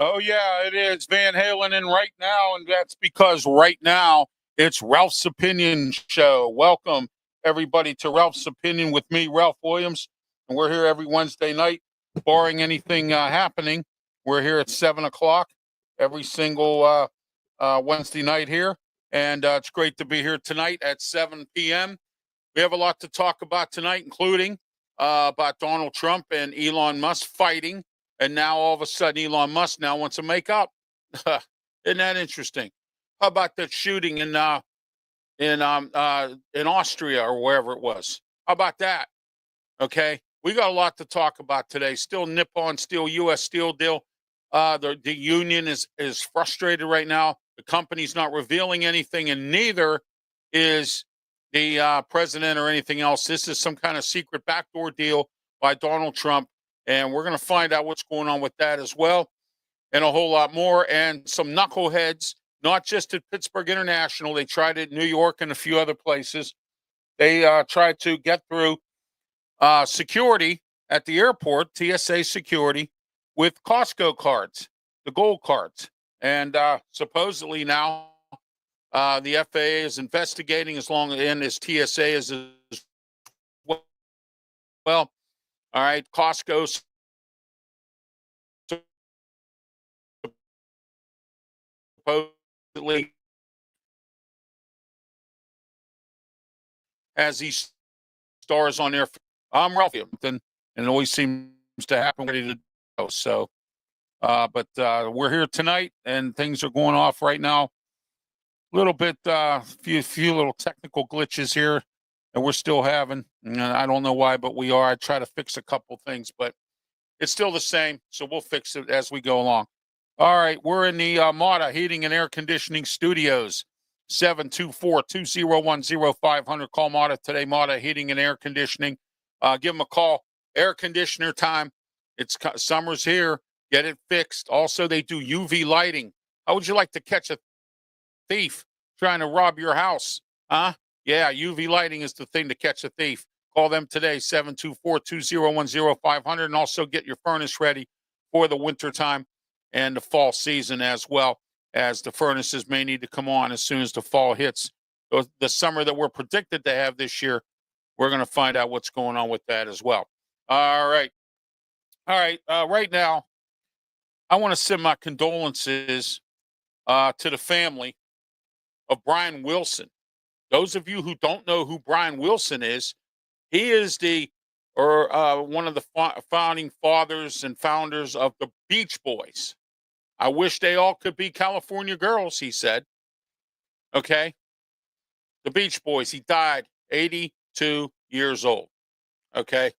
Oh, yeah, it is Van Halen in right now, and that's because right now it's Ralph's Opinion Show. Welcome, everybody, to Ralph's Opinion with me, Ralph Williams, and we're here every Wednesday night, barring anything happening. We're here at 7 o'clock every single Wednesday night here, and it's great to be here tonight at 7 p.m. We have a lot to talk about tonight, including about Donald Trump and Elon Musk fighting. And now all of a sudden, Elon Musk now wants to make up. Isn't that interesting? How about that shooting in Austria or wherever it was? How about that? Okay, we got a lot to talk about today. Still, Nippon Steel, U.S. Steel deal. The union is frustrated right now. The company's not revealing anything, and neither is the president or anything else. This is some kind of secret backdoor deal by Donald Trump. And we're going to find out what's going on with that as well, and a whole lot more. And some knuckleheads, not just at Pittsburgh International. They tried it in New York and a few other places. They tried to get through security at the airport, TSA security, with Costco cards, the gold cards. And supposedly now the FAA is investigating as long as TSA is as well. All right, Costco supposedly has these stars on there. I'm Ralph, and it always seems to happen ready to go. So, but we're here tonight, and things are going off right now. A little bit, few little technical glitches here, and we're still having. I don't know why, but we are. I try to fix a couple things, but it's still the same. So we'll fix it as we go along. All right, we're in the Mata Heating and Air Conditioning Studios. 724-201-0500. Call Mata today. Mata Heating and Air Conditioning. Give them a call. Air conditioner time. It's summer's here. Get it fixed. Also, they do UV lighting. How would you like to catch a thief trying to rob your house? Huh? Yeah, UV lighting is the thing to catch a thief. Call them today, 724-201-0500, and also get your furnace ready for the winter time and the fall season as well, as the furnaces may need to come on as soon as the fall hits. The summer that we're predicted to have this year, we're going to find out what's going on with that as well. All right. Right now, I want to send my condolences to the family of Brian Wilson. Those of you who don't know who Brian Wilson is, he is one of the founding fathers and founders of the Beach Boys. I wish they all could be California girls, he said. Okay. The Beach Boys. He died 82 years old. Okay.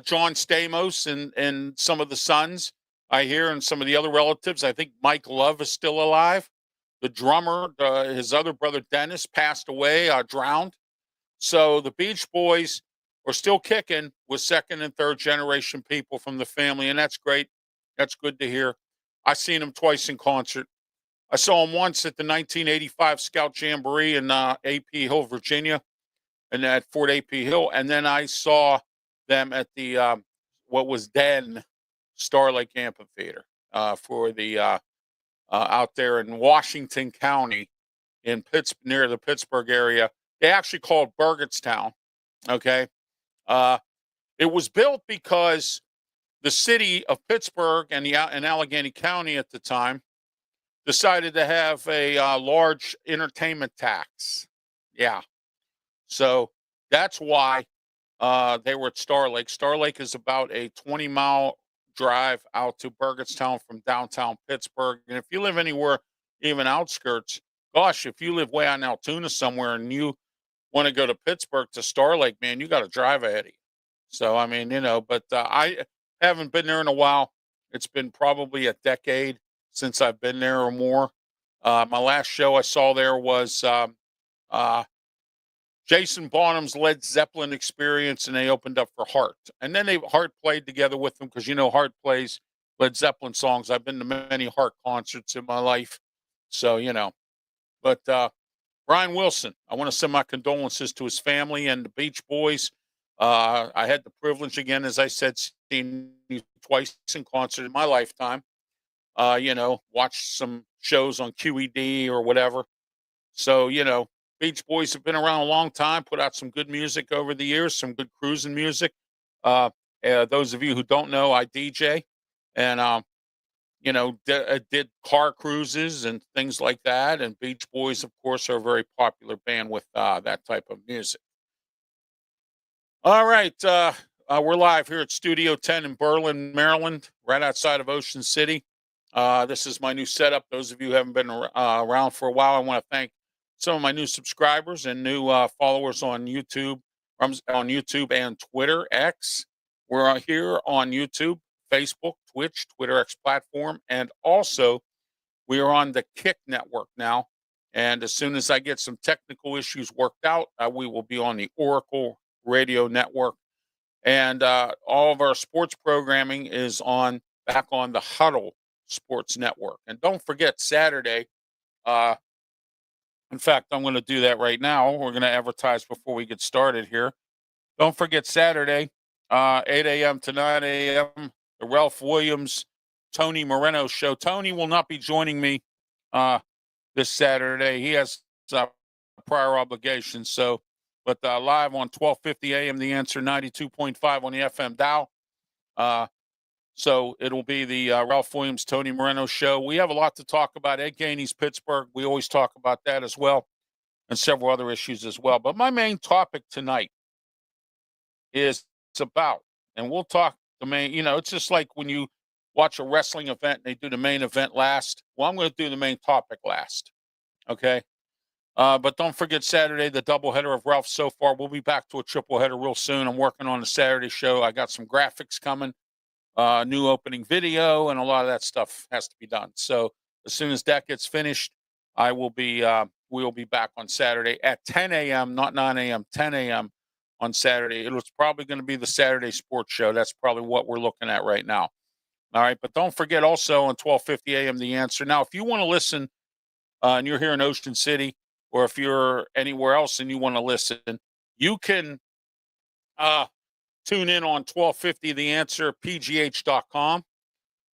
John Stamos and some of the sons, I hear, and some of the other relatives. I think Mike Love is still alive. The drummer, his other brother Dennis, passed away, drowned. So the Beach Boys are still kicking with second and third generation people from the family, and that's great. That's good to hear. I've seen them twice in concert. I saw them once at the 1985 Scout Jamboree in AP Hill, Virginia, and at Fort AP Hill. And then I saw them at the what was then Starlight Amphitheater for the out there in Washington County in near the Pittsburgh area. They actually called Burgettstown, Okay. Uh, it was built because the city of Pittsburgh and and Allegheny County at the time decided to have a large entertainment tax. Yeah. So that's why they were at Star Lake. Star Lake is about a 20-mile drive out to Burgettstown from downtown Pittsburgh. And if you live anywhere, even outskirts, gosh, if you live way on Altoona somewhere and you want to go to Pittsburgh to Star Lake, man, you got to drive ahead of you. So, I mean, but I haven't been there in a while. It's been probably a decade since I've been there or more. My last show I saw there was uh, Jason Bonham's Led Zeppelin experience, and they opened up for Heart. And then Heart played together with them because Heart plays Led Zeppelin songs. I've been to many Heart concerts in my life, so But Brian Wilson, I want to send my condolences to his family and the Beach Boys. I had the privilege again, as I said, seeing you twice in concert in my lifetime. Watched some shows on QED or whatever. So, Beach Boys have been around a long time, put out some good music over the years, some good cruising music. Uh, those of you who don't know, I DJ and, did car cruises and things like that. And Beach Boys, of course, are a very popular band with that type of music. All right. We're live here at Studio 10 in Berlin, Maryland, right outside of Ocean City. This is my new setup. Those of you who haven't been around for a while, I want to thank some of my new subscribers and new followers on YouTube, on YouTube and Twitter X. We're here on YouTube, Facebook, Twitch, Twitter X platform, and also we are on the Kick Network now. And as soon as I get some technical issues worked out, we will be on the Oracle Radio Network. And all of our sports programming is back on the Huddle Sports Network. And don't forget Saturday. In fact, I'm going to do that right now. We're going to advertise before we get started here. Don't forget Saturday, 8 a.m. to 9 a.m., the Ralph Williams, Tony Moreno show. Tony will not be joining me this Saturday. He has prior obligations. But live on 12:50 a.m., The Answer 92.5 on the FM dial. So it'll be the Ralph Williams, Tony Moreno show. We have a lot to talk about. Ed Gainey's Pittsburgh. We always talk about that as well, and several other issues as well. But my main topic tonight is about, and we'll talk the main, it's just like when you watch a wrestling event and they do the main event last. Well, I'm going to do the main topic last. Okay. But don't forget Saturday, the doubleheader of Ralph So Far. We'll be back to a triple header real soon. I'm working on the Saturday show. I got some graphics coming. New opening video, and a lot of that stuff has to be done. So as soon as that gets finished, we'll be back on Saturday at 10 a.m., not 9 a.m., 10 a.m. on Saturday. It was probably going to be the Saturday sports show. That's probably what we're looking at right now. All right. But don't forget also on 12:50 a.m. The Answer. Now, if you want to listen and you're here in Ocean City, or if you're anywhere else and you want to listen, you can tune in on 1250 The Answer, pgh.com,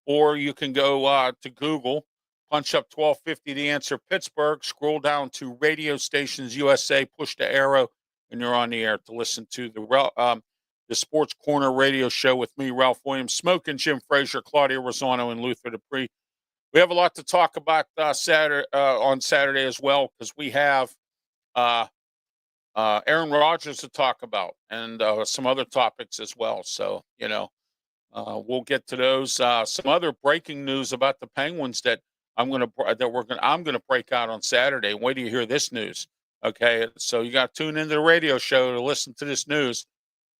or you can go to Google, punch up 1250 The Answer Pittsburgh, scroll down to Radio Stations USA, push the arrow, and you're on the air to listen to the Sports Corner radio show with me, Ralph Williams, Smoking Jim Frazier, Claudia Rosano, and Luther Dupree. We have a lot to talk about on Saturday as well, because we have Aaron Rodgers to talk about, and some other topics as well. So, we'll get to those. Some other breaking news about the Penguins that I'm going to break out on Saturday. Wait till you hear this news. Okay. So you got to tune into the radio show to listen to this news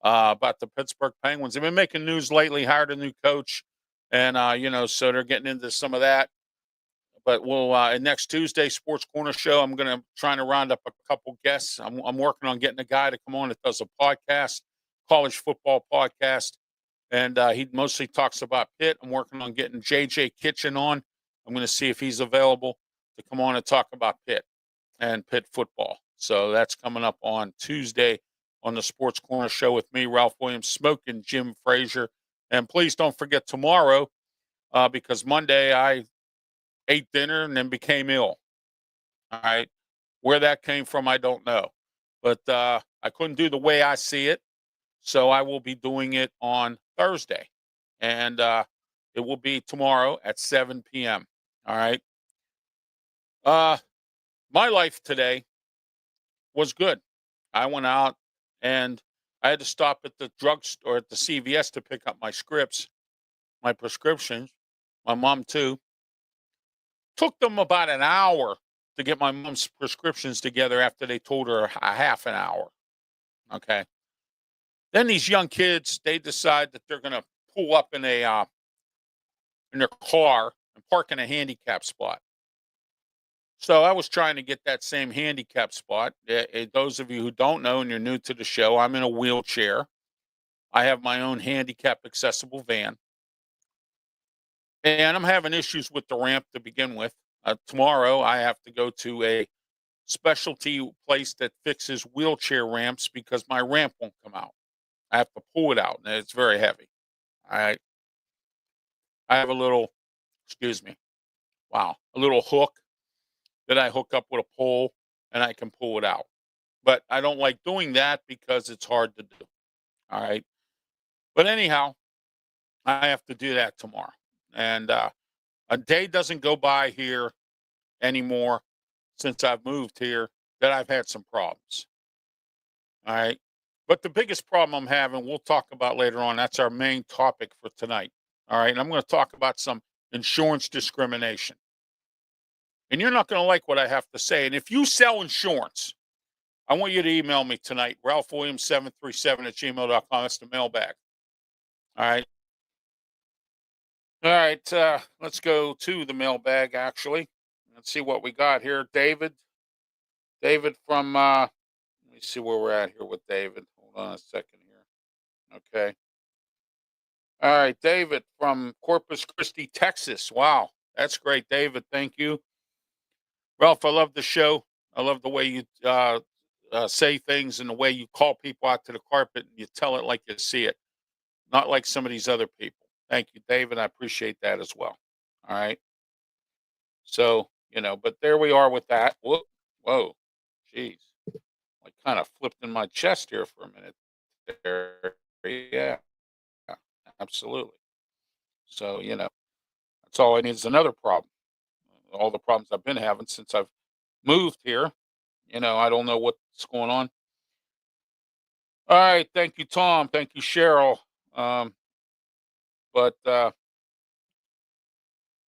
about the Pittsburgh Penguins. They've been making news lately, hired a new coach, and, so they're getting into some of that. But we'll next Tuesday Sports Corner show, I'm going to try to round up a couple guests. I'm working on getting a guy to come on that does a podcast, college football podcast, and he mostly talks about Pitt. I'm working on getting JJ Kitchen on. I'm going to see if he's available to come on and talk about Pitt and Pitt football. So that's coming up on Tuesday on the Sports Corner show with me, Ralph Williams, Smoking Jim Frazier. And please don't forget tomorrow, because Monday I ate dinner and then became ill. All right. Where that came from, I don't know. but I couldn't do the way I see it, so I will be doing it on Thursday, and it will be tomorrow at 7 p.m. All right. Uh, my life today was good. I went out and I had to stop at the drugstore at the CVS to pick up my scripts, my prescriptions. My mom too. Took them about an hour to get my mom's prescriptions together after they told her a half an hour. Okay. Then these young kids, they decide that they're going to pull up in their car and park in a handicap spot. So I was trying to get that same handicap spot. Those of you who don't know and you're new to the show, I'm in a wheelchair. I have my own handicap accessible van, and I'm having issues with the ramp to begin with. Tomorrow, I have to go to a specialty place that fixes wheelchair ramps because my ramp won't come out. I have to pull it out, and it's very heavy. I I have a little, excuse me, wow, a little hook that I hook up with a pole, and I can pull it out. But I don't like doing that because it's hard to do. All right. But anyhow, I have to do that tomorrow. And a day doesn't go by here anymore since I've moved here that I've had some problems. All right. But the biggest problem I'm having, we'll talk about later on. That's our main topic for tonight. All right. And I'm going to talk about some insurance discrimination. And you're not going to like what I have to say. And if you sell insurance, I want you to email me tonight, ralphwilliams737 at gmail.com. That's the mailbag. All right. All right. Let's go to the mailbag, actually. Let's see what we got here. David from, let me see where we're at here with David. Hold on a second here. Okay. All right. David from Corpus Christi, Texas. Wow. That's great, David. Thank you. Ralph, I love the show. I love the way you say things and the way you call people out to the carpet and you tell it like you see it, not like some of these other people. Thank you, David. I appreciate that as well. All right. So, but there we are with that. Whoa, jeez. I kind of flipped in my chest here for a minute there. Yeah, absolutely. So, that's all I need is another problem. All the problems I've been having since I've moved here. I don't know what's going on. All right. Thank you, Tom. Thank you, Cheryl. But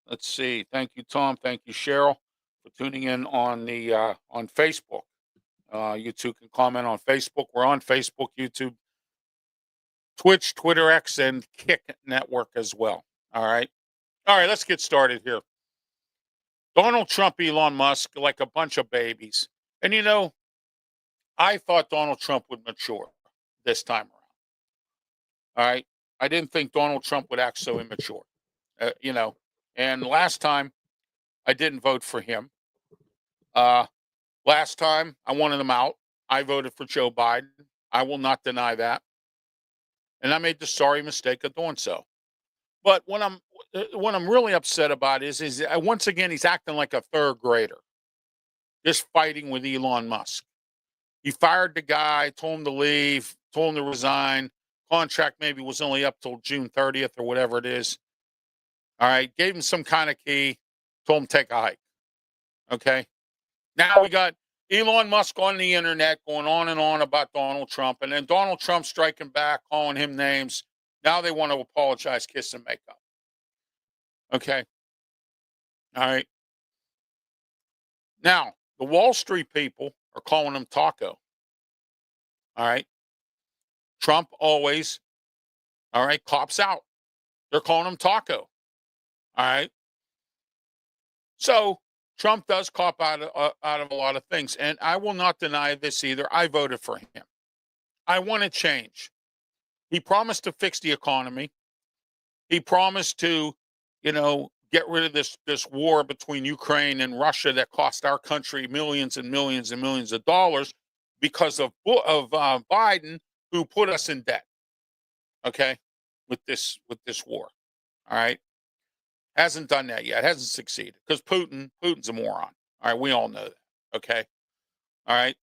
let's see. Thank you, Tom. Thank you, Cheryl, for tuning in on Facebook. You two can comment on Facebook. We're on Facebook, YouTube, Twitch, Twitter X, and Kick Network as well. All right. All right. Let's get started here. Donald Trump, Elon Musk, like a bunch of babies. And I thought Donald Trump would mature this time around. All right. I didn't think Donald Trump would act so immature. And last time I didn't vote for him. Last time I wanted him out. I voted for Joe Biden. I will not deny that. And I made the sorry mistake of doing so. But what I'm really upset about is once again he's acting like a third grader, just fighting with Elon Musk. He fired the guy, told him to leave, told him to resign. Contract maybe was only up till June 30th or whatever it is. All right, gave him some kind of key, told him take a hike. Okay. Now we got Elon Musk on the internet going on and on about Donald Trump, and then Donald Trump striking back, calling him names. Now they want to apologize, kiss, and make up. Okay. All right. Now, the Wall Street people are calling him Taco. All right. Trump always, all right, cops out. They're calling him Taco. All right. So Trump does cop out of a lot of things. And I will not deny this either. I voted for him. I want to change. He promised to fix the economy. He promised to, get rid of this war between Ukraine and Russia that cost our country millions and millions and millions of dollars because of Biden, who put us in debt. Okay, with this war. All right, hasn't done that yet. Hasn't succeeded because Putin's a moron. All right, we all know that. Okay, all right.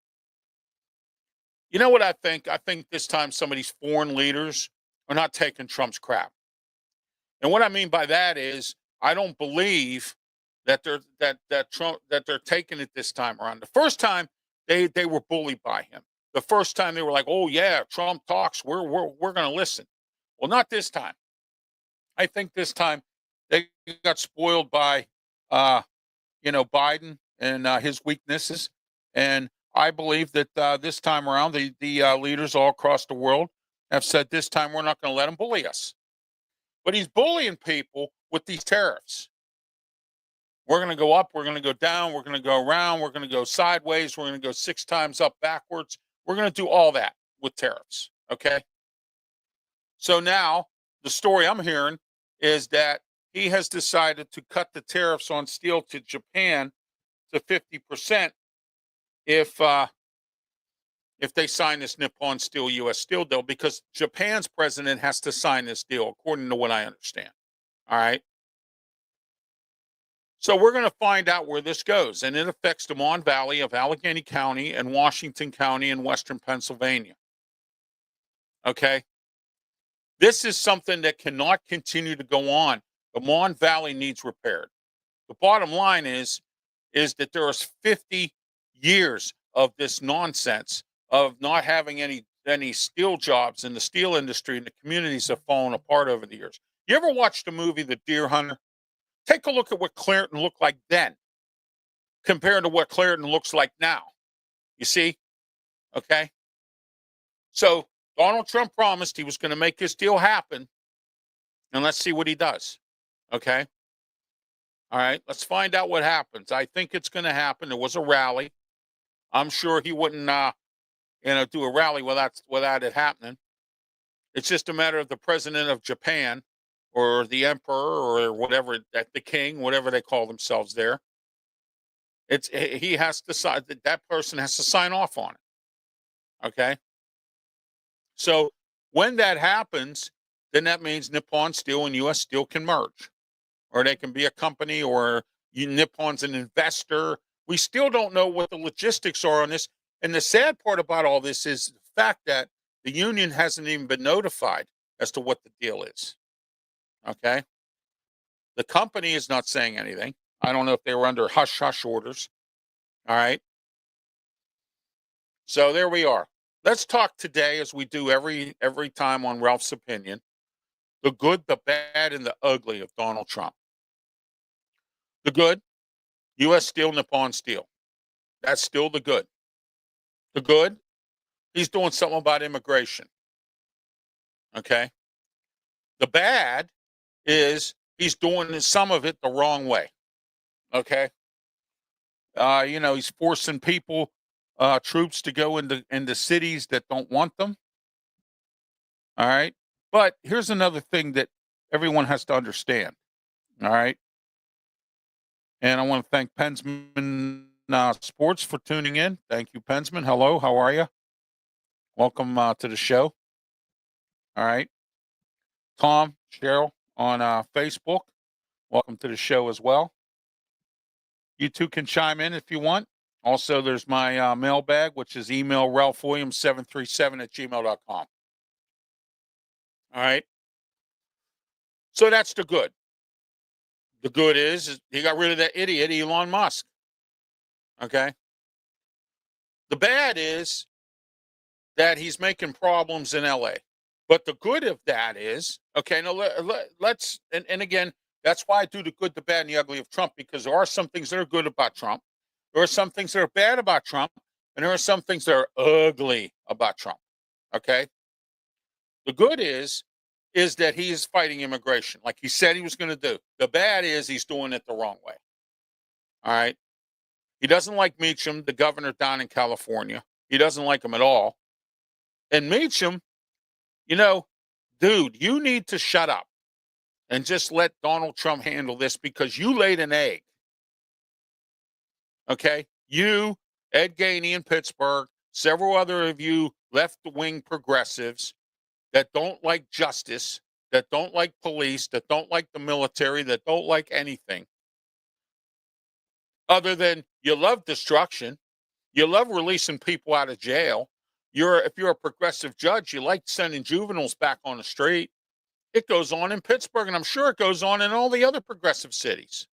You know what I think? I think this time some of these foreign leaders are not taking Trump's crap. And what I mean by that is I don't believe that they're taking it this time around. The first time they were bullied by him. The first time they were like, "Oh yeah, Trump talks. We're going to listen." Well, not this time. I think this time they got spoiled by uh, Biden and his weaknesses, and I believe that this time around the leaders all across the world have said this time we're not going to let him bully us. But he's bullying people with these tariffs. We're going to go up, we're going to go down, we're going to go around, we're going to go sideways, we're going to go 6 times up backwards. We're going to do all that with tariffs. Okay. So now the story I'm hearing is that he has decided to cut the tariffs on steel to Japan to 50% if they sign this Nippon Steel U.S. Steel deal, because Japan's president has to sign this deal, according to what I understand. All right. So we're going to find out where this goes, and it affects the Mon Valley of Allegheny County and Washington County in western Pennsylvania. Okay. This is something that cannot continue to go on. The Mon Valley needs repaired. The bottom line is that there is 50 years of this nonsense of not having any steel jobs in the steel industry, and the communities have fallen apart over the years. You ever watched the movie The Deer Hunter? Take a look at what Clairton looked like then compared to what Clairton looks like now. You see? Okay. So Donald Trump promised he was going to make this deal happen. And let's see what he does. Okay. All right. Let's find out what happens. I think it's going to happen. There was a rally. I'm sure he wouldn't do a rally without it happening. It's just a matter of the president of Japan or the emperor or whatever, that the king, whatever they call themselves there. He has to sign, that person has to sign off on it. Okay. So when that happens, then that means Nippon Steel and US Steel can merge, or they can be a company, or Nippon's an investor. We still don't know what the logistics are on this. And the sad part about all this is the fact that the union hasn't even been notified as to what the deal is. Okay. The company is not saying anything. I don't know if they were under hush hush orders. All right. So there we are. Let's talk today, as we do every time on Ralph's Opinion, the good, the bad, and the ugly of Donald Trump. The good, U.S. Steel, Nippon Steel. That's still the good. The good, he's doing something about immigration. Okay. The bad is he's doing some of it the wrong way. Okay. He's forcing troops to go into cities that don't want them. All right. But here's another thing that everyone has to understand. All right. And I want to thank Pensman Sports for tuning in. Thank you, Pensman. Hello. How are you? Welcome to the show. All right. Tom, Cheryl on Facebook. Welcome to the show as well. You two can chime in if you want. Also, there's my mailbag, which is email ralphwilliams737@gmail.com. All right. So that's the good. The good is he got rid of that idiot, Elon Musk. Okay. The bad is that he's making problems in LA. But the good of that is, okay, now let's, and again, that's why I do the good, the bad, and the ugly of Trump, because there are some things that are good about Trump. There are some things that are bad about Trump, and there are some things that are ugly about Trump. Okay. The good is that he is fighting immigration like he said he was going to do. The bad is he's doing it the wrong way. All right. He doesn't like Meacham, the governor down in California. He doesn't like him at all. And Meacham, dude, you need to shut up and just let Donald Trump handle this, because you laid an egg. Okay. You, Ed Gainey in Pittsburgh, several other of you left-wing progressives that don't like justice, that don't like police, that don't like the military, that don't like anything other than you love destruction. You love releasing people out of jail. if you're a progressive judge, you like sending juveniles back on the street. It goes on in Pittsburgh, and I'm sure it goes on in all the other progressive cities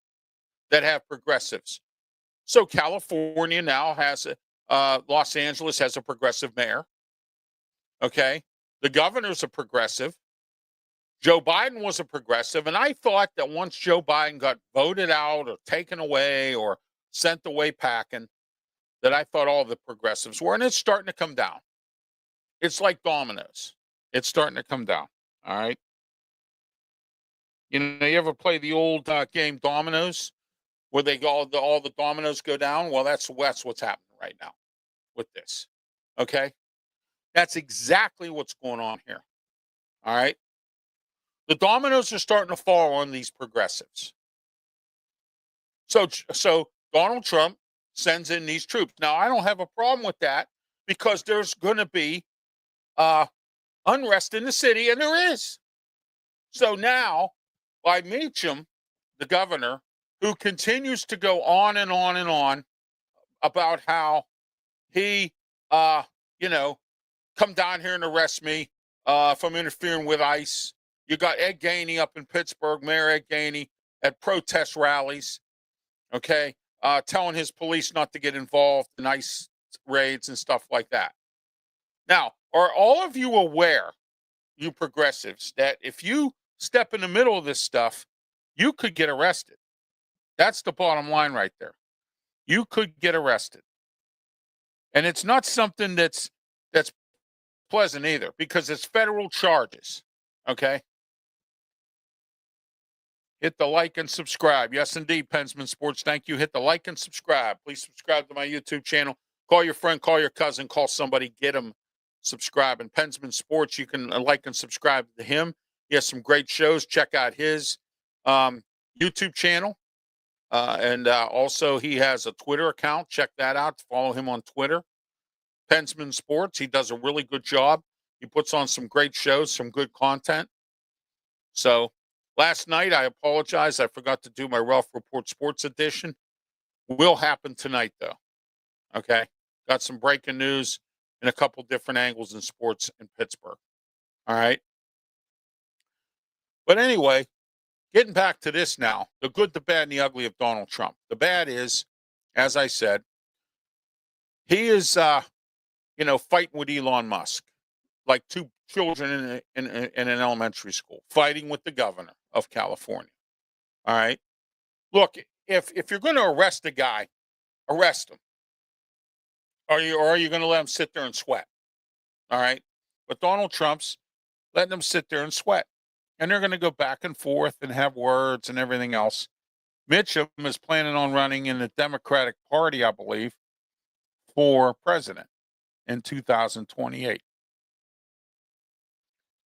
that have progressives. So California now has Los Angeles has a progressive mayor. Okay. The governor's a progressive. Joe Biden was a progressive. And I thought that once Joe Biden got voted out or taken away or sent away packing, that I thought all the progressives were. And it's starting to come down. It's like dominoes. It's starting to come down. All right. You know, you ever play the old game dominoes where they go, all the dominoes go down? Well, that's what's happening right now with this. Okay. That's exactly what's going on here. All right. The dominoes are starting to fall on these progressives. So Donald Trump sends in these troops. Now, I don't have a problem with that because there's going to be unrest in the city, and there is. So now, by Meacham, the governor, who continues to go on and on and on about how he, come down here and arrest me from interfering with ICE. You got Ed Gainey up in Pittsburgh, Mayor Ed Gainey, at protest rallies, okay, telling his police not to get involved in ICE raids and stuff like that. Now, are all of you aware, you progressives, that if you step in the middle of this stuff, you could get arrested? That's the bottom line right there. You could get arrested. And it's not something that's pleasant either, because it's federal charges. Okay. Hit the like and subscribe. Yes, indeed, Pensman Sports. Thank you. Hit the like and subscribe. Please subscribe to my YouTube channel. Call your friend, call your cousin, call somebody, get them subscribe. And Pensman Sports, you can like and subscribe to him. He has some great shows. Check out his YouTube channel. And also, he has a Twitter account. Check that out. Follow him on Twitter. Pensman Sports. He does a really good job. He puts on some great shows, some good content. So last night, I apologize. I forgot to do my Ralph Report Sports edition. Will happen tonight, though. Okay. Got some breaking news in a couple different angles in sports in Pittsburgh. All right. But anyway, getting back to this now, the good, the bad, and the ugly of Donald Trump. The bad is, as I said, he is fighting with Elon Musk, like two children in an elementary school, fighting with the governor of California. All right. Look, if you're going to arrest a guy, arrest him. Or are you going to let him sit there and sweat? All right. But Donald Trump's letting them sit there and sweat. And they're going to go back and forth and have words and everything else. Mitchum is planning on running in the Democratic Party, I believe, for president in 2028.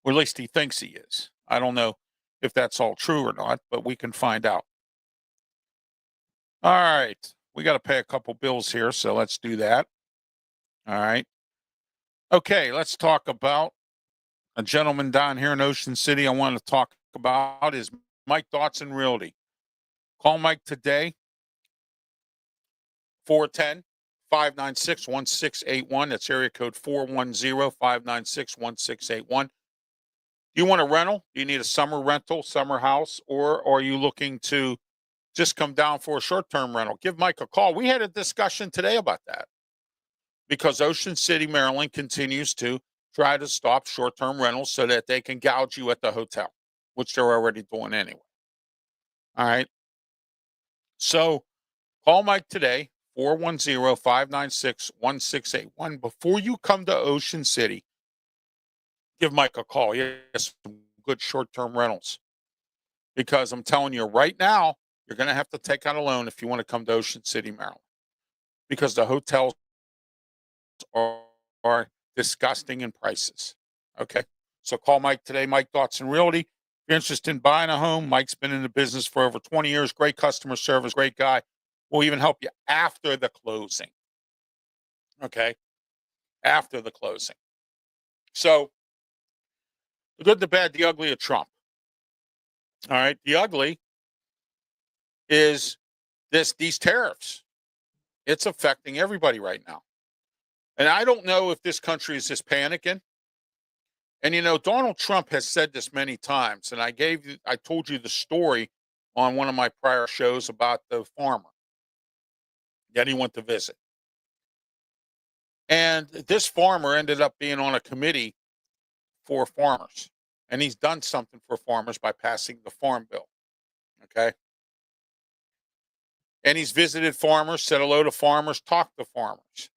Or at least he thinks he is. I don't know if that's all true or not, but we can find out. All right. We got to pay a couple bills here, so let's do that. All right. Okay, let's talk about a gentleman down here in Ocean City I want to talk about is Mike Dotson Realty. Call Mike today, 410-596-1681. That's area code 410-596-1681. Do you want a rental? Do you need a summer rental, summer house, or are you looking to just come down for a short-term rental? Give Mike a call. We had a discussion today about that because Ocean City, Maryland continues to try to stop short-term rentals so that they can gouge you at the hotel, which they're already doing anyway. All right. So call Mike today, 410-596-1681. Before you come to Ocean City, give Mike a call. He has some good short-term rentals. Because I'm telling you right now, you're going to have to take out a loan if you want to come to Ocean City, Maryland. Because the hotels are disgusting in prices. Okay. So call Mike today, Mike Dotson Realty. If you're interested in buying a home, Mike's been in the business for over 20 years. Great customer service, great guy. We'll even help you after the closing. Okay. After the closing. So the good, the bad, the ugly of Trump. All right. The ugly is these tariffs. It's affecting everybody right now. And I don't know if this country is just panicking. And Donald Trump has said this many times, and I told you the story on one of my prior shows about the farmer that he went to visit. And this farmer ended up being on a committee for farmers. And he's done something for farmers by passing the farm bill. Okay. And he's visited farmers, said hello to farmers, talked to farmers.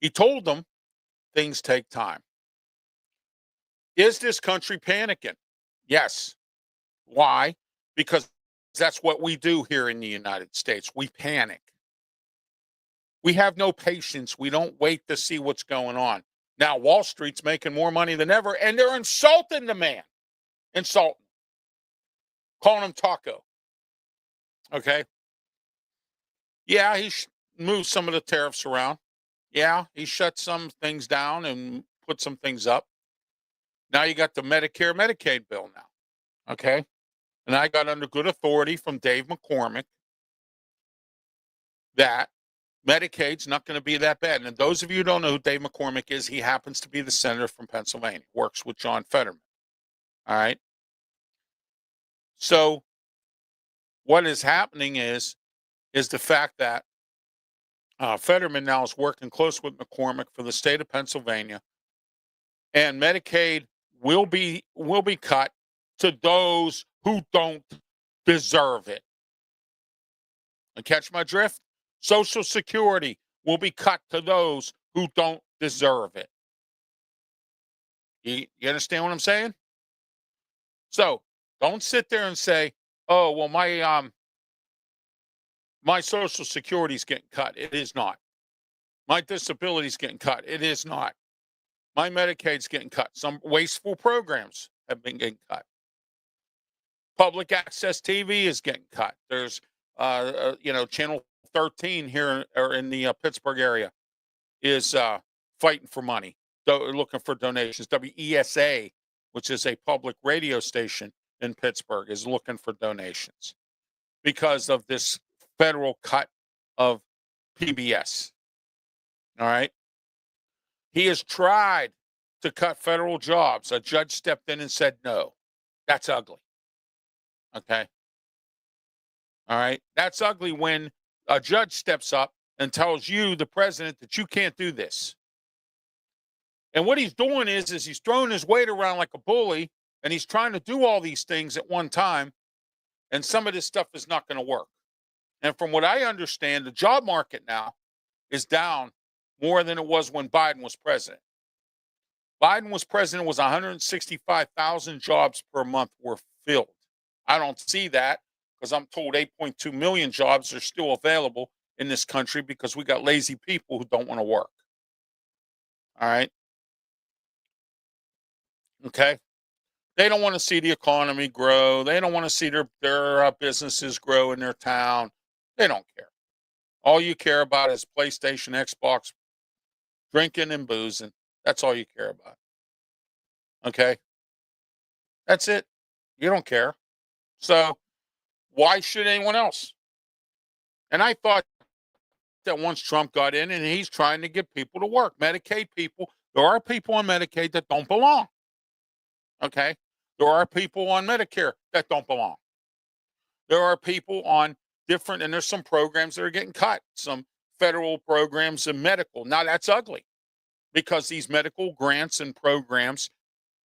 He told them things take time. Is this country panicking? Yes. Why? Because that's what we do here in the United States. We panic. We have no patience. We don't wait to see what's going on. Now, Wall Street's making more money than ever, and they're insulting the man. Insulting. Calling him taco. Okay. Yeah, he moved some of the tariffs around. Yeah, he shut some things down and put some things up. Now you got the Medicare, Medicaid bill now. Okay. And I got under good authority from Dave McCormick that Medicaid's not going to be that bad. And those of you who don't know who Dave McCormick is, he happens to be the senator from Pennsylvania, works with John Fetterman. All right. So what is happening is the fact that Fetterman now is working close with McCormick for the state of Pennsylvania, and Medicaid will be cut to those who don't deserve it. And catch my drift? Social Security will be cut to those who don't deserve it. You understand what I'm saying? So don't sit there and say, "Oh, well, my Social Security is getting cut." It is not. My disability is getting cut. It is not. My Medicaid's getting cut. Some wasteful programs have been getting cut. Public access TV is getting cut. There's, Channel 13 here or in the Pittsburgh area is fighting for money, looking for donations. WESA, which is a public radio station in Pittsburgh, is looking for donations because of this federal cut of PBS. All right. He has tried to cut federal jobs. A judge stepped in and said, no, that's ugly. Okay. All right. That's ugly when a judge steps up and tells you, the president, that you can't do this. And what he's doing is he's throwing his weight around like a bully, and he's trying to do all these things at one time. And some of this stuff is not going to work. And from what I understand, the job market now is down more than it was when Biden was president. Biden was president, was 165,000 jobs per month were filled. I don't see that because I'm told 8.2 million jobs are still available in this country because we got lazy people who don't want to work. All right. Okay. They don't want to see the economy grow. They don't want to see their businesses grow in their town. They don't care. All you care about is PlayStation, Xbox, drinking and boozing. That's all you care about. Okay. That's it. You don't care. So why should anyone else? And I thought that once Trump got in and he's trying to get people to work, Medicaid people, there are people on Medicaid that don't belong. Okay. There are people on Medicare that don't belong. There are people on different, and there's some programs that are getting cut, some federal programs and medical. Now that's ugly because these medical grants and programs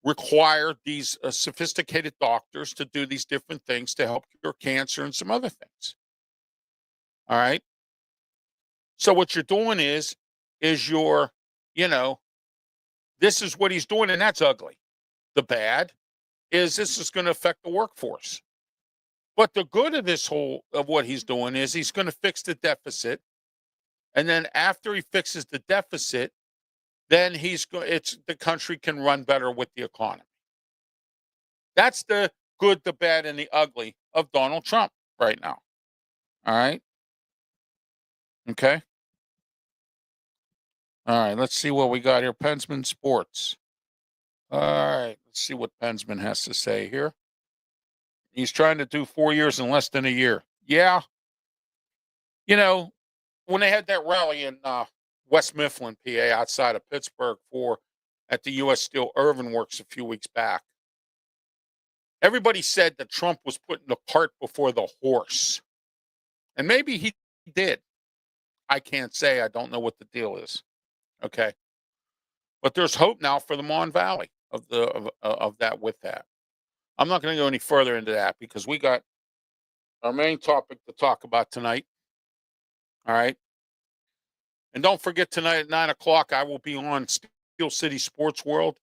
require these sophisticated doctors to do these different things to help cure cancer and some other things. All right. So what you're doing is you're, this is what he's doing, and that's ugly. The bad is this is going to affect the workforce. But the good of of what he's doing is he's going to fix the deficit. And then after he fixes the deficit, then the country can run better with the economy. That's the good, the bad, and the ugly of Donald Trump right now. All right. Okay. All right. Let's see what we got here. Pensman Sports. All right. Let's see what Pensman has to say here. He's trying to do 4 years in less than a year. Yeah. When they had that rally in West Mifflin, PA, outside of Pittsburgh, for at the U.S. Steel Irvin Works a few weeks back. Everybody said that Trump was putting the cart before the horse. And maybe he did. I can't say. I don't know what the deal is. Okay. But there's hope now for the Mon Valley of that with that. I'm not going to go any further into that because we got our main topic to talk about tonight. All right. And don't forget tonight at 9 o'clock, I will be on Steel City Sports World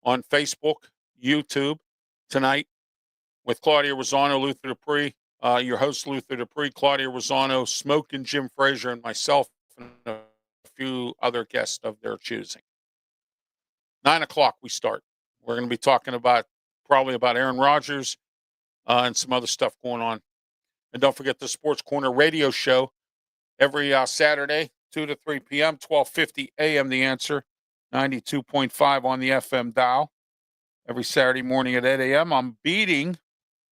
on Facebook, YouTube tonight with Claudia Rosano, Luther Dupree, your host, Luther Dupree, Claudia Rosano, Smoke and Jim Frazier, and myself, and a few other guests of their choosing. 9 o'clock, we start. We're going to be talking probably about Aaron Rodgers and some other stuff going on. And don't forget the Sports Corner radio show every Saturday, 2 to 3 p.m., 1250 a.m. The Answer, 92.5 on the FM dial. Every Saturday morning at 8 a.m. I'm beating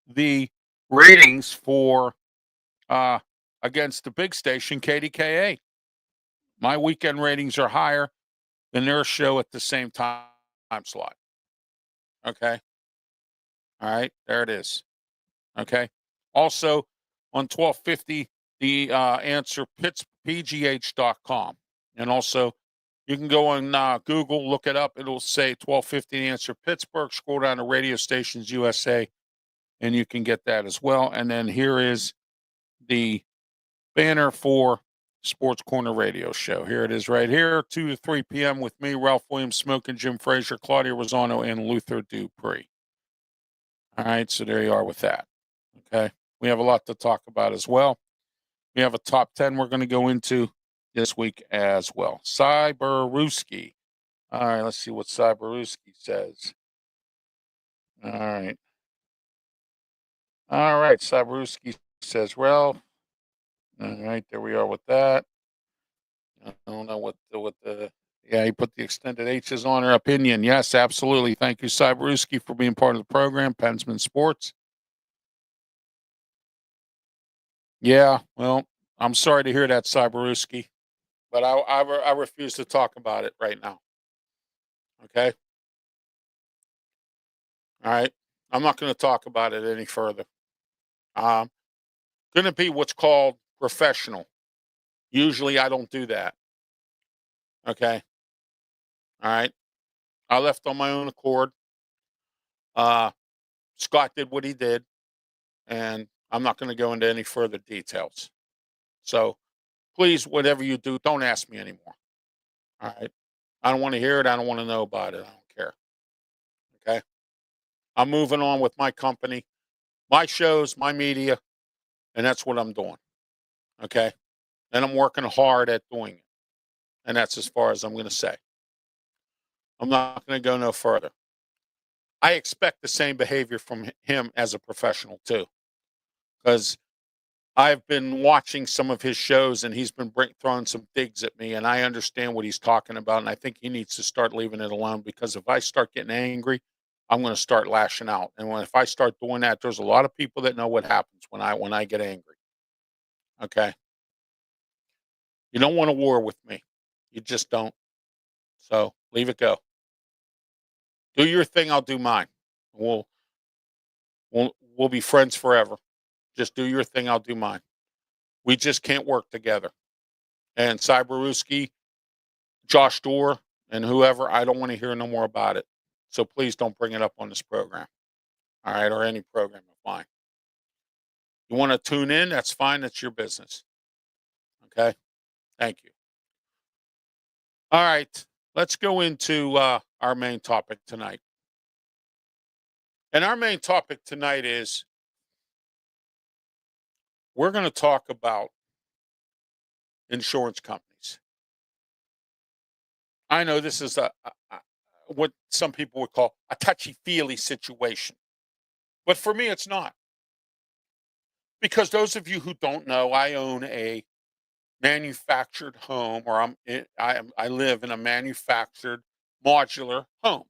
the ratings for against the big station, KDKA. My weekend ratings are higher than their show at the same time slot. Okay. All right. There it is. Okay. Also on 1250, the answer pgh.com. And also you can go on Google, look it up. It'll say 1250 the answer Pittsburgh. Scroll down to Radio Stations USA, and you can get that as well. And then here is the banner for Sports Corner Radio Show. Here it is right here, 2 to 3 p.m. with me, Ralph Williams, Smoke and Jim Frazier, Claudia Rosano, and Luther Dupree. All right, so there you are with that. Okay, we have a lot to talk about as well. We have a top 10 we're going to go into this week as well. Cyberuski. All right, let's see what Cyberuski says. All right. All right, Cyberuski says, Ralph. All right, there we are with that. I don't know what the yeah, he put the extended H's on her opinion. Yes, absolutely. Thank you, Cyberuski, for being part of the program, Pensman Sports. Yeah, well, I'm sorry to hear that, Cyberuski, but I refuse to talk about it right now. Okay? All right? I'm not going to talk about it any further. Going to be what's called professional. Usually I don't do that. Okay? All right? I left on my own accord. Scott did what he did, and I'm not going to go into any further details. So please, whatever you do, don't ask me anymore. All right. I don't want to hear it. I don't want to know about it. I don't care. Okay. I'm moving on with my company, my shows, my media, and that's what I'm doing. Okay. And I'm working hard at doing it. And that's as far as I'm going to say. I'm not going to go no further. I expect the same behavior from him as a professional, too, because I've been watching some of his shows and he's been throwing some digs at me, and I understand what he's talking about. And I think he needs to start leaving it alone, because if I start getting angry, I'm going to start lashing out. And if I start doing that, there's a lot of people that know what happens when I get angry. Okay. You don't want a war with me. You just don't. So leave it go. Do your thing. I'll do mine. We'll, we'll be friends forever. Just do your thing. I'll do mine. We just can't work together. And Cyberuski, Josh Dorr, and whoever, I don't want to hear no more about it. So please don't bring it up on this program. All right, or any program of mine. You want to tune in? That's fine. That's your business. Okay. Thank you. All right. Let's go into our main topic tonight. And our main topic tonight is we're going to talk about insurance companies. I know this is what some people would call a touchy-feely situation. But for me, it's not. Because those of you who don't know, I own a manufactured home, or I live in a manufactured modular home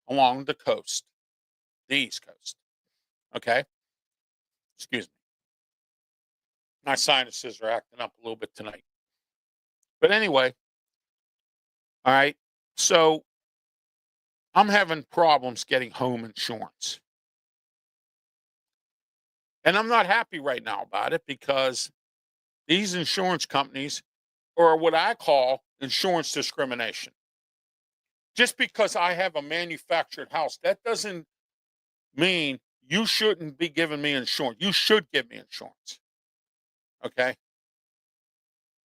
along the coast, the East Coast. Okay? Excuse me. My sinuses are acting up a little bit tonight. But anyway, all right. So I'm having problems getting home insurance. And I'm not happy right now about it because these insurance companies are what I call insurance discrimination. Just because I have a manufactured house, that doesn't mean you shouldn't be giving me insurance. You should give me insurance. Okay.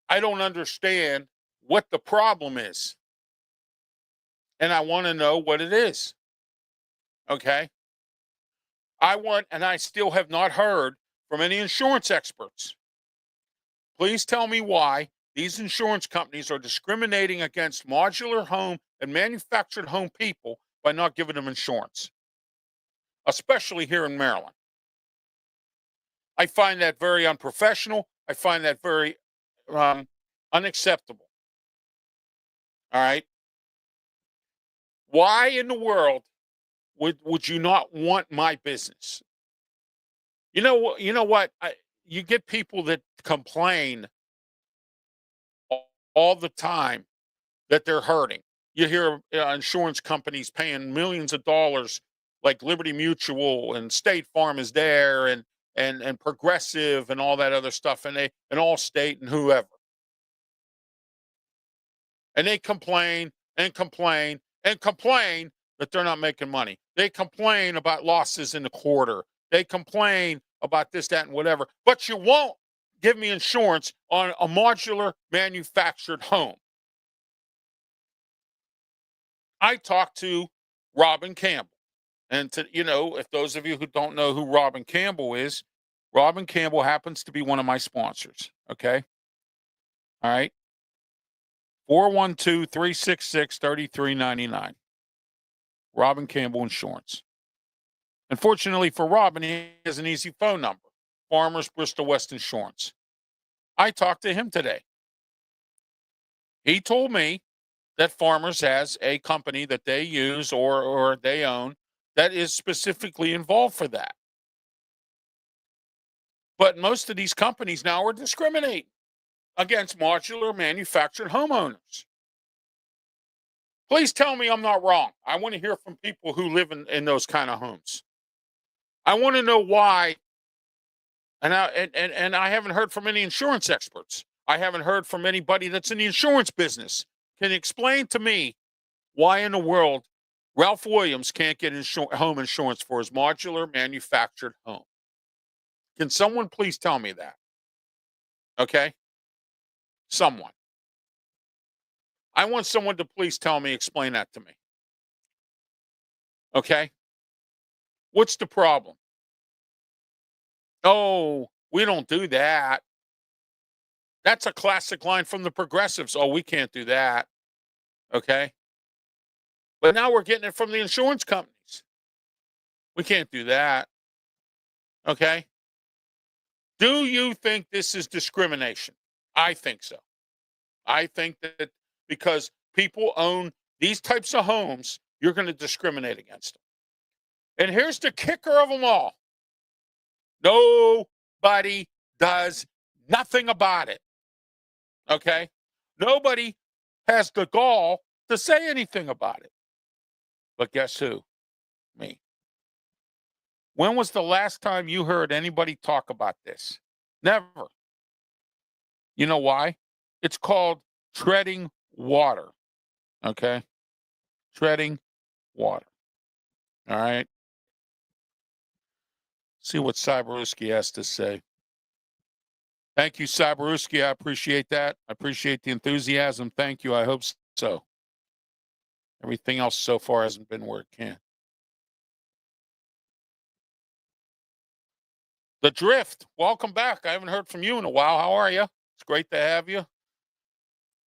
I don't understand what the problem is. And I want to know what it is. Okay. And I still have not heard from any insurance experts. Please tell me why these insurance companies are discriminating against modular home and manufactured home people by not giving them insurance, especially here in Maryland. I find that very unprofessional. I find that very unacceptable. All right. Why in the world would you not want my business? You know what? You get people that complain all the time that they're hurting. You hear insurance companies paying millions of dollars, like Liberty Mutual and State Farm is there, and Progressive and all that other stuff, and Allstate and whoever, and they complain and complain and complain that they're not making money. They complain about losses in the quarter. They complain about this, that, and whatever. But you won't give me insurance on a modular manufactured home. I talked to Robin Campbell. And if those of you who don't know who Robin Campbell is, Robin Campbell happens to be one of my sponsors. Okay. All right. 412-366-3399. Robin Campbell Insurance. Unfortunately for Robin, he has an easy phone number. Farmers Bristol West Insurance. I talked to him today. He told me that Farmers has a company that they use or they own that is specifically involved for that. But most of these companies now are discriminating against modular manufactured homeowners. Please tell me I'm not wrong. I want to hear from people who live in those kind of homes. I want to know why. And I haven't heard from any insurance experts. I haven't heard from anybody that's in the insurance business. Can you explain to me why in the world Ralph Williams can't get home insurance for his modular manufactured home? Can someone please tell me that? Okay? Someone. I want someone to please tell me, explain that to me. Okay? What's the problem? Oh, we don't do that. That's a classic line from the progressives. Oh, we can't do that. Okay? But now we're getting it from the insurance companies. We can't do that. Okay? Do you think this is discrimination? I think so. I think that because people own these types of homes, you're going to discriminate against them. And here's the kicker of them all. Nobody does nothing about it. Okay? Nobody has the gall to say anything about it. But guess who? Me. When was the last time you heard anybody talk about this? Never. You know why? It's called treading water. Okay? Treading water. All right? See what Cyberuski has to say. Thank you, Cyberuski. I appreciate that. I appreciate the enthusiasm. Thank you. I hope so. Everything else so far hasn't been where it can. The Drift, welcome back. I haven't heard from you in a while. How are you? It's great to have you.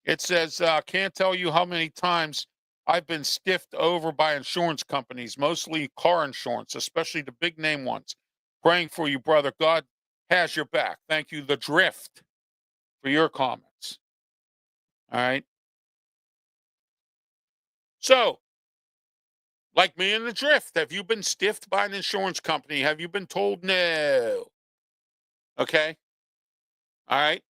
It says, can't tell you how many times I've been stiffed over by insurance companies, mostly car insurance, especially the big name ones. Praying for you, brother. God has your back. Thank you, The Drift, for your comments. All right. So, like me in The Drift, have you been stiffed by an insurance company? Have you been told no? Okay. All right.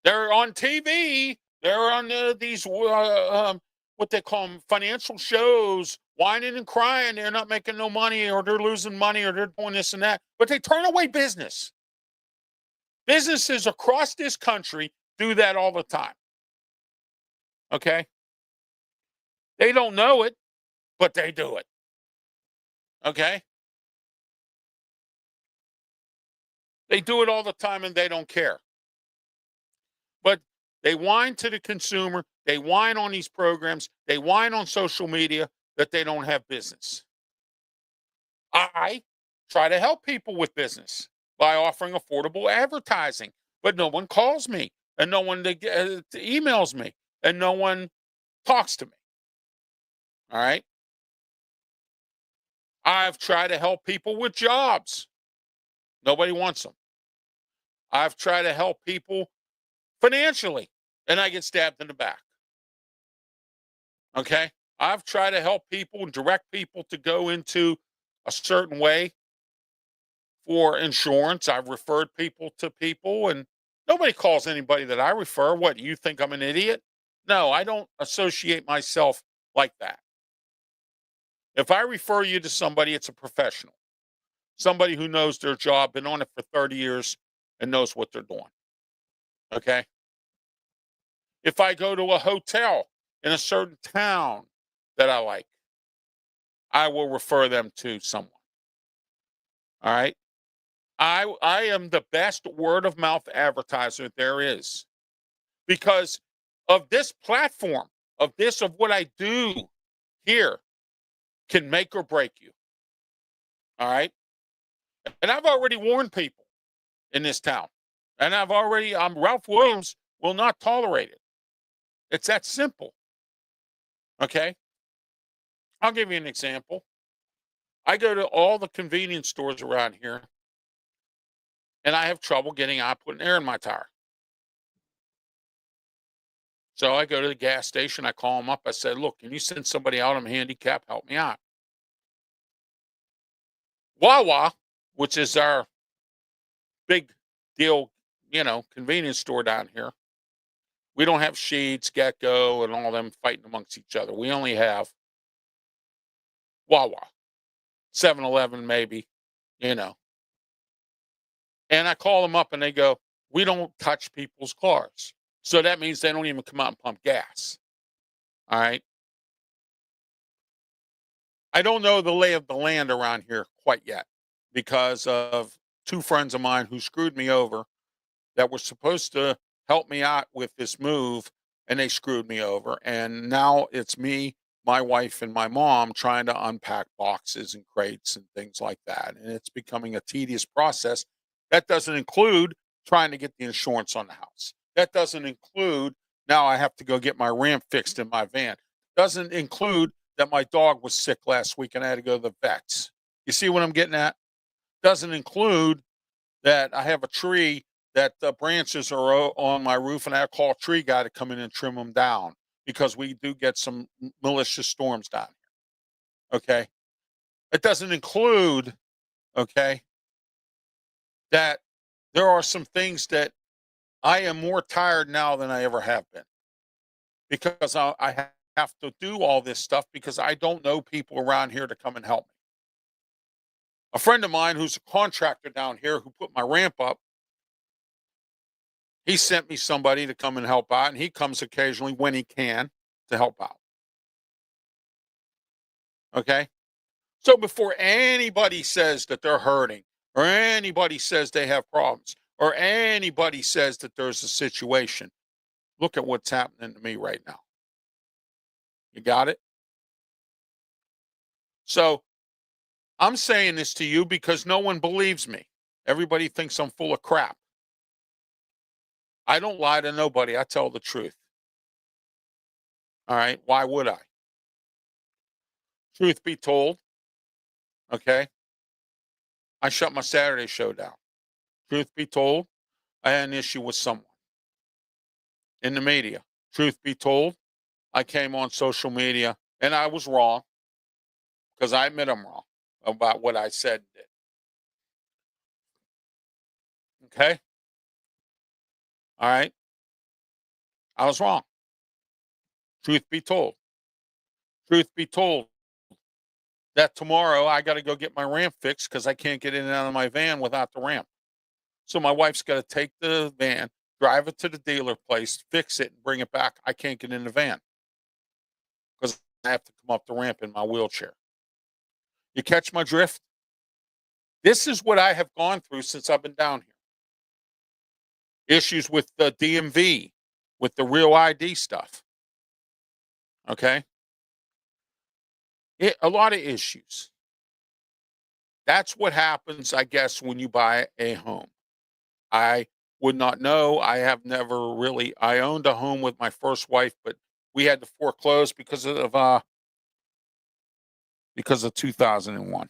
They're on TV. They're on these what they call them, financial shows, whining and crying. They're not making no money, or they're losing money, or they're doing this and that. But they turn away business. Businesses across this country do that all the time. Okay, they don't know it, but they do it. Okay, they do it all the time, and they don't care. But they whine to the consumer. They whine on these programs. They whine on social media that they don't have business. I try to help people with business by offering affordable advertising, but no one calls me, and no one emails me, and no one talks to me. All right. I've tried to help people with jobs. Nobody wants them. I've tried to help people financially, and I get stabbed in the back. Okay. I've tried to help people and direct people to go into a certain way for insurance. I've referred people to people, and nobody calls anybody that I refer. What, you think I'm an idiot? No, I don't associate myself like that. If I refer you to somebody, it's a professional, somebody who knows their job, been on it for 30 years and knows what they're doing. Okay. If I go to a hotel in a certain town that I like, I will refer them to someone. All right. I am the best word of mouth advertiser there is, because of this platform, of what I do here can make or break you. All right. And I've already warned people in this town. And Ralph Williams will not tolerate it. It's that simple. Okay. I'll give you an example. I go to all the convenience stores around here, and I have trouble getting out putting air in my tire. So I go to the gas station, I call them up, I said, look, can you send somebody out? I'm handicapped, help me out. Wawa, which is our big deal, convenience store down here. We don't have Sheetz, Gecko, and all them fighting amongst each other. We only have Wawa, 7-Eleven, maybe, you know. And I call them up and they go, we don't touch people's cars. So that means they don't even come out and pump gas. All right. I don't know the lay of the land around here quite yet, because of two friends of mine who screwed me over, that were supposed to help me out with this move, and they screwed me over. And now it's me, my wife, and my mom trying to unpack boxes and crates and things like that. And it's becoming a tedious process. That doesn't include trying to get the insurance on the house. That doesn't include, now I have to go get my ramp fixed in my van. Doesn't include that my dog was sick last week and I had to go to the vets. You see what I'm getting at? Doesn't include that I have a tree that the branches are on my roof, and I call a tree guy to come in and trim them down, because we do get some malicious storms down here. Okay. It doesn't include, okay, that there are some things that I am more tired now than I ever have been, because I have to do all this stuff because I don't know people around here to come and help me. A friend of mine who's a contractor down here who put my ramp up, he sent me somebody to come and help out, and he comes occasionally when he can to help out. Okay. So before anybody says that they're hurting, or anybody says they have problems, or anybody says that there's a situation, look at what's happening to me right now. You got it? So I'm saying this to you because no one believes me. Everybody thinks I'm full of crap. I don't lie to nobody. I tell the truth. All right. Why would I? Truth be told, okay, I shut my Saturday show down. Truth be told, I had an issue with someone in the media. Truth be told, I came on social media and I was wrong, because I admit I'm wrong about what I said and did. Okay. All right. I was wrong. Truth be told. Truth be told, that tomorrow I got to go get my ramp fixed because I can't get in and out of my van without the ramp. So my wife's got to take the van, drive it to the dealer place, fix it, and bring it back. I can't get in the van because I have to come up the ramp in my wheelchair. You catch my drift? This is what I have gone through since I've been down here. Issues with the DMV, with the real ID stuff. Okay? A lot of issues. That's what happens, I guess, when you buy a home. I would not know. I have never really I owned a home with my first wife, but we had to foreclose because of 2001.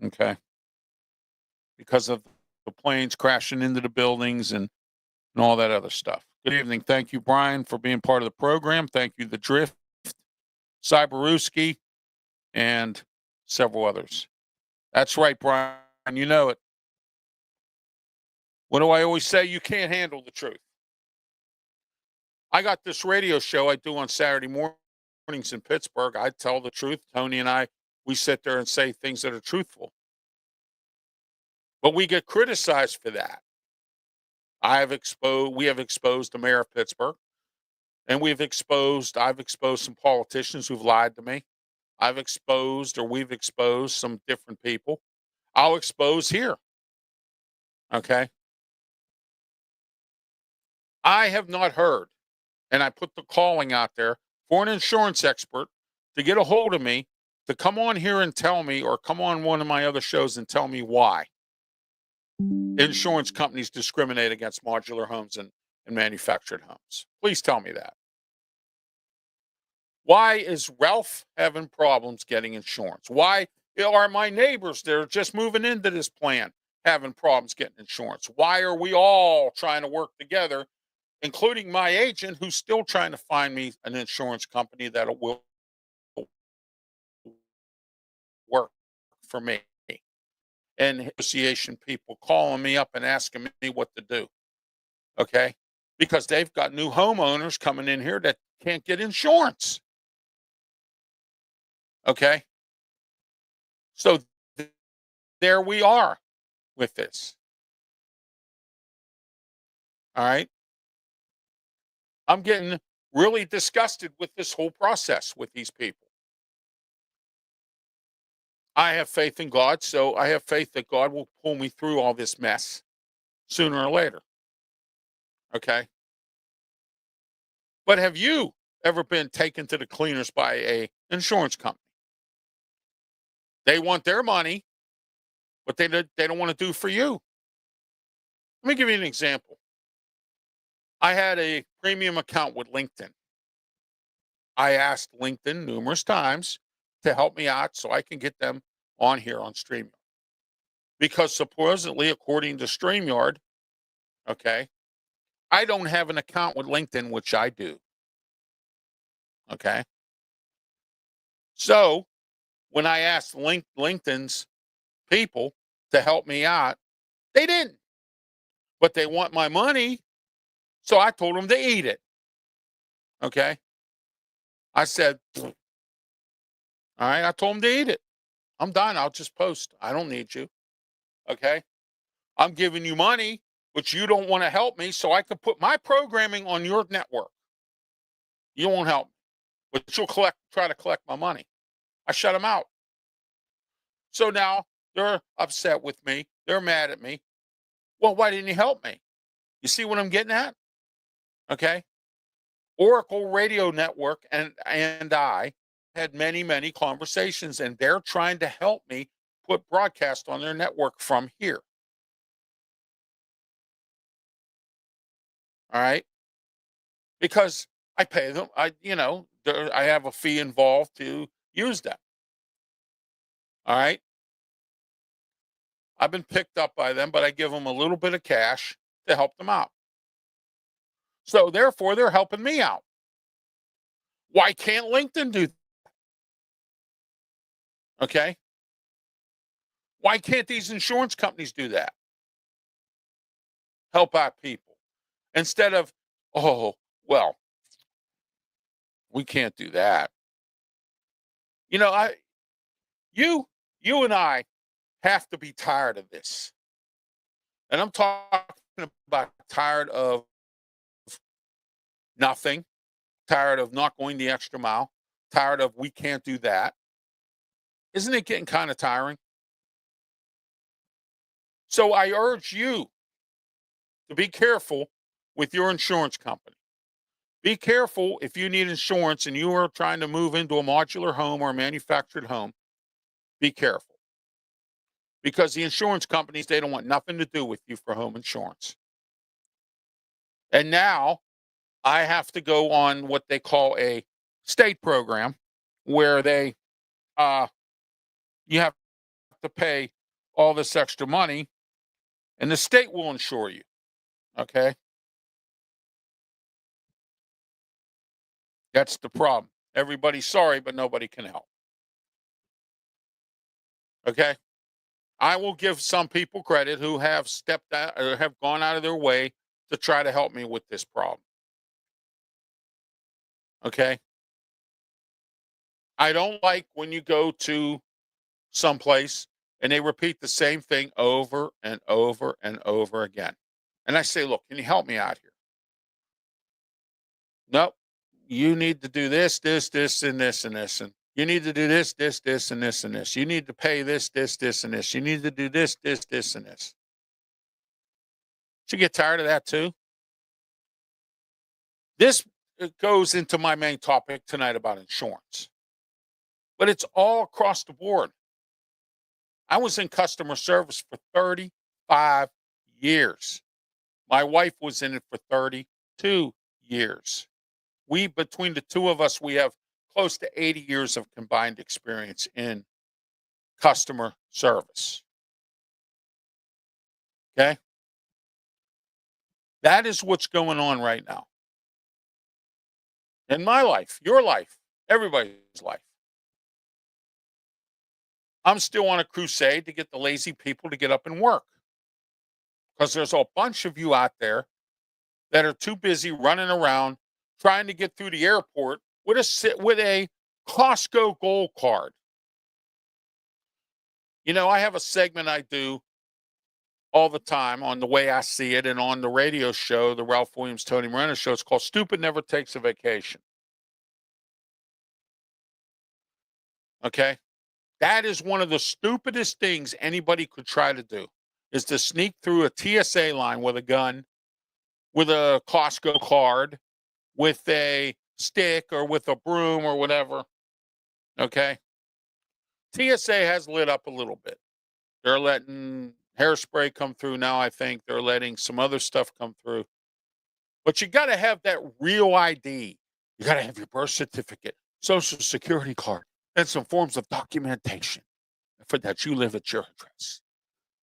Okay? Because of the planes crashing into the buildings and all that other stuff. Good evening. Thank you, Brian, for being part of the program. Thank you, The Drift, Cyberuski, and several others. That's right, Brian. You know it. What do I always say? You can't handle the truth. I got this radio show I do on Saturday mornings in Pittsburgh. I tell the truth. Tony and I, we sit there and say things that are truthful. But we get criticized for that. We have exposed the mayor of Pittsburgh, and I've exposed some politicians who've lied to me. We've exposed some different people. I'll expose here. Okay. I have not heard, and I put the calling out there for an insurance expert to get a hold of me to come on here and tell me, or come on one of my other shows and tell me why insurance companies discriminate against modular homes and manufactured homes. Please tell me that. Why is Ralph having problems getting insurance? Why are my neighbors that are just moving into this plan having problems getting insurance? Why are we all trying to work together, including my agent who's still trying to find me an insurance company that will work for me? And association people calling me up and asking me what to do. Okay? Because they've got new homeowners coming in here that can't get insurance. Okay? So there we are with this. All right? I'm getting really disgusted with this whole process with these people. I have faith in God, so I have faith that God will pull me through all this mess sooner or later. Okay? But have you ever been taken to the cleaners by a insurance company? They want their money, but they don't want to do for you. Let me give you an example. I had a premium account with LinkedIn. I asked LinkedIn numerous times to help me out so I can get them on here on StreamYard. Because supposedly, according to StreamYard, okay, I don't have an account with LinkedIn, which I do. Okay. So when I asked LinkedIn's people to help me out, they didn't. But they want my money, so I told them to eat it. Okay. I said, all right, I told them to eat it. I'm done. I'll just post. I don't need you. Okay. I'm giving you money, but you don't want to help me, so I can put my programming on your network. You won't help me, but you'll try to collect my money. I shut them out. So now they're upset with me. They're mad at me. Well, why didn't you help me? You see what I'm getting at? Okay. Oracle Radio Network and I had many conversations, and they're trying to help me put broadcast on their network from here. All right. Because I pay them. I have a fee involved to use them. All right. I've been picked up by them, but I give them a little bit of cash to help them out. So therefore, they're helping me out. Why can't LinkedIn do that? Okay. Why can't these insurance companies do that? Help out people instead of, oh, Well, we can't do that. You know, you, you and I have to be tired of this. And I'm talking about tired of nothing, tired of not going the extra mile, tired of we can't do that. Isn't it getting kind of tiring? So I urge you to be careful with your insurance company. Be careful if you need insurance and you are trying to move into a modular home or a manufactured home. Be careful because the insurance companies, they don't want nothing to do with you for home insurance. And now I have to go on what they call a state program where they uh you have to pay all this extra money and the state will insure you. Okay? That's the problem. Everybody's sorry, but nobody can help. Okay? I will give some people credit who have stepped out or have gone out of their way to try to help me with this problem. Okay? I don't like when you go to someplace and they repeat the same thing over and over and over again. And I say, look, can you help me out here? Nope. You need to do this, this, this, and this, and this. And you need to do this, this, this, and this, and this. You need to pay this, this, this, and this. You need to do this, this, this, and this. Should you get tired of that too? This goes into my main topic tonight about insurance, but it's all across the board. I was in customer service for 35 years. My wife was in it for 32 years. We, between the two of us, we have close to 80 years of combined experience in customer service. Okay. That is what's going on right now in my life, your life, everybody's life. I'm still on a crusade to get the lazy people to get up and work because there's a bunch of you out there that are too busy running around trying to get through the airport with a Costco Gold Card. You know, I have a segment I do all the time on The Way I See It and on the radio show, the Ralph Williams, Tony Moreno show. It's called Stupid Never Takes a Vacation. Okay? That is one of the stupidest things anybody could try to do, is to sneak through a TSA line with a gun, with a Costco card, with a stick or with a broom or whatever. Okay? TSA has lit up a little bit. They're letting hairspray come through now, I think. They're letting some other stuff come through. But you got to have that real ID. You got to have your birth certificate, social security card, and some forms of documentation for that you live at your address.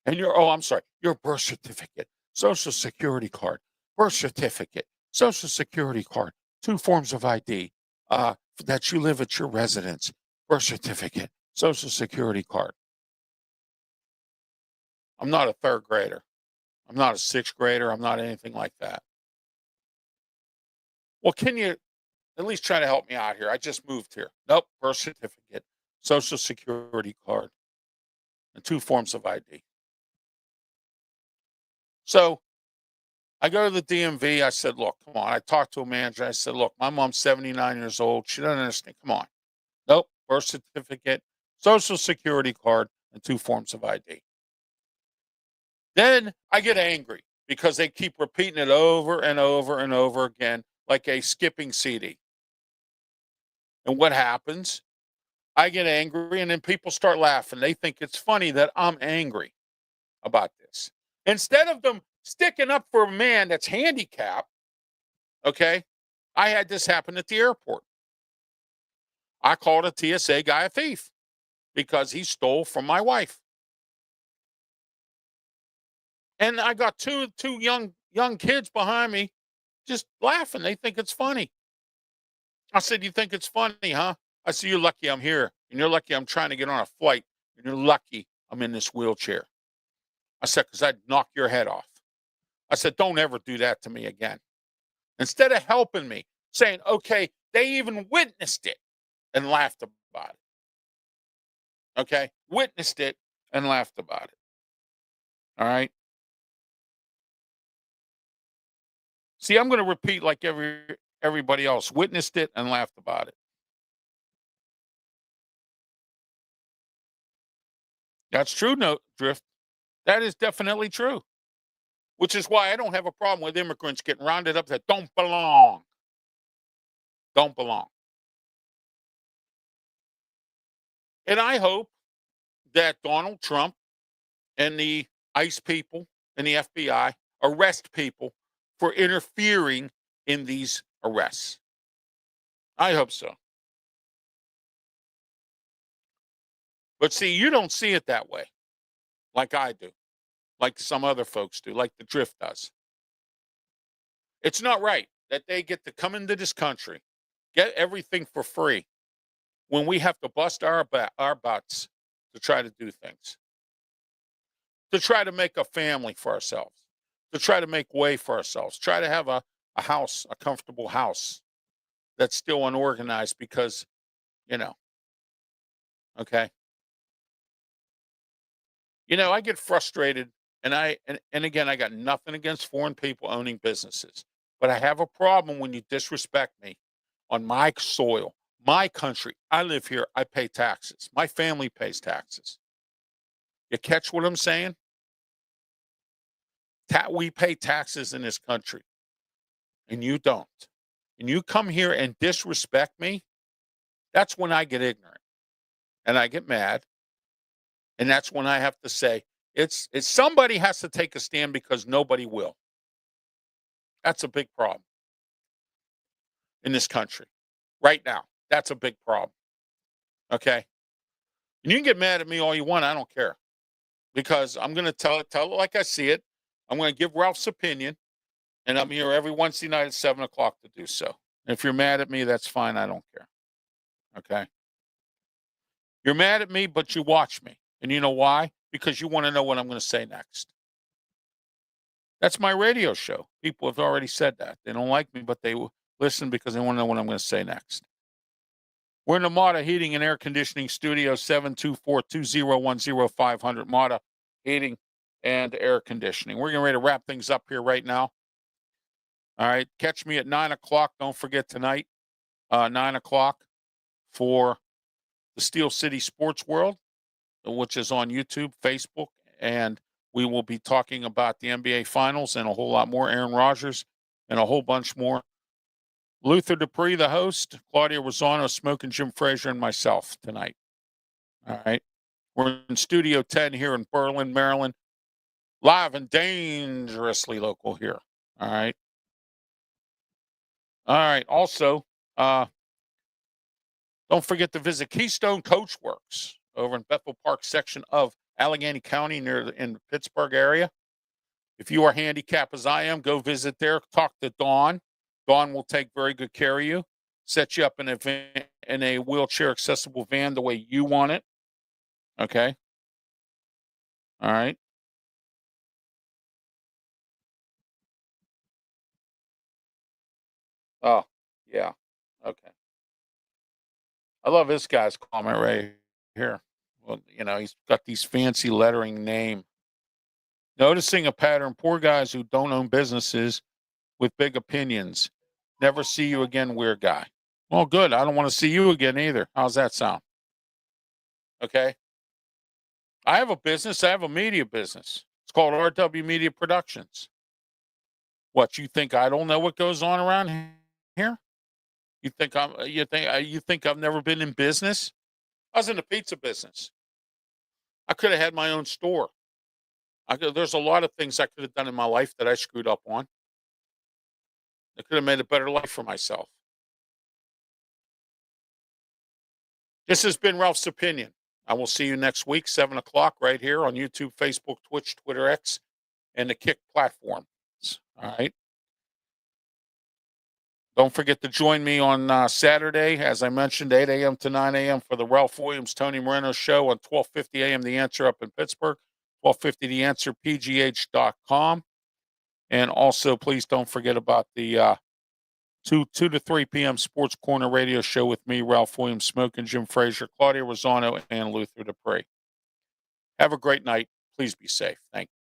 And your birth certificate, social security card, birth certificate, social security card, 2 forms of ID that you live at your residence, birth certificate, social security card. I'm not a 3rd grader. I'm not a 6th grader. I'm not anything like that. Well, can you at least try to help me out here? I just moved here. Nope. Birth certificate, social security card, and 2 forms of ID. So I go to the DMV. I said, look, come on. I talked to a manager. I said, look, my mom's 79 years old. She doesn't understand. Come on. Nope. Birth certificate, social security card, and 2 forms of ID. Then I get angry because they keep repeating it over and over and over again, like a skipping CD. And what happens? I get angry, and then people start laughing. They think it's funny that I'm angry about this. Instead of them sticking up for a man that's handicapped, okay, I had this happen at the airport. I called a TSA guy a thief because he stole from my wife. And I got two young kids behind me just laughing. They think it's funny. I said, "You think it's funny, huh?" I said, "You're lucky I'm here, and you're lucky I'm trying to get on a flight, and you're lucky I'm in this wheelchair." I said, "Because I'd knock your head off." I said, "Don't ever do that to me again." instead of helping me, saying, okay, they even witnessed it and laughed about it. Okay, witnessed it and laughed about it. All right. See, I'm going to repeat like everybody else. Witnessed it and laughed about it. That's true, no drift. That is definitely true. Which is why I don't have a problem with immigrants getting rounded up that don't belong. Don't belong. And I hope that Donald Trump and the ICE people and the FBI arrest people for interfering in these arrests. I hope so. But see, you don't see it that way, like I do, like some other folks do, like the drift does. It's not right that they get to come into this country, get everything for free, when we have to bust our butts to try to do things, to try to make a family for ourselves, to try to make way for ourselves, try to have a house, a comfortable house that's still unorganized because, you know, okay. I get frustrated and again, I got nothing against foreign people owning businesses, but I have a problem when you disrespect me on my soil, my country. I live here. I pay taxes. My family pays taxes. You catch what I'm saying? We pay taxes in this country and you don't. And you come here and disrespect me, that's when I get ignorant and I get mad. And that's when I have to say, it's somebody has to take a stand because nobody will. That's a big problem in this country right now. That's a big problem. Okay. And you can get mad at me all you want. I don't care because I'm going to tell it like I see it. I'm going to give Ralph's opinion and I'm here every Wednesday night at 7:00 to do so. And if you're mad at me, that's fine. I don't care. Okay. You're mad at me, but you watch me. And you know why? Because you want to know what I'm going to say next. That's my radio show. People have already said that. They don't like me, but they listen because they want to know what I'm going to say next. We're in the Mata Heating and Air Conditioning Studio, 724-2010-500. Mata Heating and Air Conditioning. We're getting ready to wrap things up here right now. All right. Catch me at 9:00. Don't forget tonight, 9:00 for the Steel City Sports World, which is on YouTube, Facebook, and we will be talking about the NBA Finals and a whole lot more. Aaron Rodgers and a whole bunch more. Luther Dupree, the host, Claudia Rosano, Smoking Jim Frazier, and myself tonight. All right. We're in Studio 10 here in Berlin, Maryland. Live and dangerously local here. All right. All right. Also, don't forget to visit Keystone Coach Works over in Bethel Park section of Allegheny County in the Pittsburgh area. If you are handicapped as I am, go visit there. Talk to Dawn. Dawn will take very good care of you. Set you up in a wheelchair accessible van the way you want it. Okay. All right. Oh, yeah. Okay. I love this guy's comment right here. Well, he's got these fancy lettering name. Noticing a pattern, poor guys who don't own businesses with big opinions. Never see you again, weird guy. Well, good. I don't want to see you again either. How's that sound? Okay. I have a business. I have a media business. It's called RW Media Productions. What, you think I don't know what goes on around here? You think I've never been in business? I was in the pizza business. I could have had my own store. There's a lot of things I could have done in my life that I screwed up on. I could have made a better life for myself. This has been Ralph's Opinion. I will see you next week, 7:00, right here on YouTube, Facebook, Twitch, Twitter, X, and the Kick platforms. All right. Don't forget to join me on Saturday, as I mentioned, 8 a.m. to 9 a.m. for the Ralph Williams, Tony Moreno show on 1250 a.m. The Answer up in Pittsburgh, 1250 The Answer, pgh.com. And also, please don't forget about the 2 to 3 p.m. Sports Corner radio show with me, Ralph Williams Smoke, and Jim Frazier, Claudia Rosano, and Luther Dupree. Have a great night. Please be safe. Thank you.